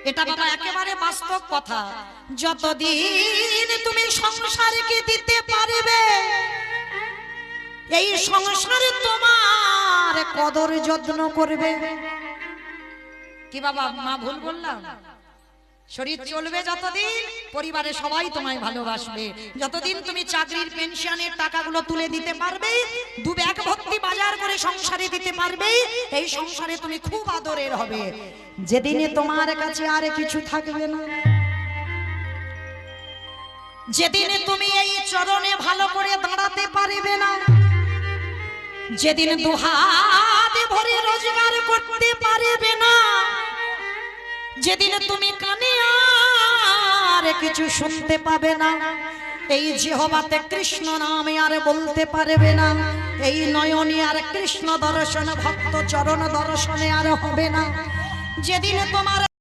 এটা বাবা একেবারে বাস্তব কথা। যতদিন তুমি সংসারকে দিতে পারবে, এই সংসারে তোমার কদর যত্ন করবে। কি বাবা মা ভুল বললাম? শরীর চলবে যতদিন, পরিবারে সবাই তোমায় ভালোবাসবে। যতদিন তুমি চাকরির পেনশনের টাকাগুলো তুলে দিতে পারবে, দু ব্যাগ ভর্তি বাজার করে সংসারে দিতে পারবে, এই সংসারে তুমি খুব আদরের হবে। যেদিনে তোমার কাছে আর কিছু থাকবে না, যেদিনে তুমি এই চরণে ভালো করে দাঁড়াতে পারবে না, যেদিন দুহাত ভরে রোজগার করতে পারবে না, যেদিন তুমি কানে আর কিছু শুনতে পাবে না, এই জিহ্বাতে কৃষ্ণ নামে আর বলতে পারবে না, এই নয়নে আর কৃষ্ণ দর্শন ভক্ত চরণ দর্শনে আর হবে না, যেদিন তোমার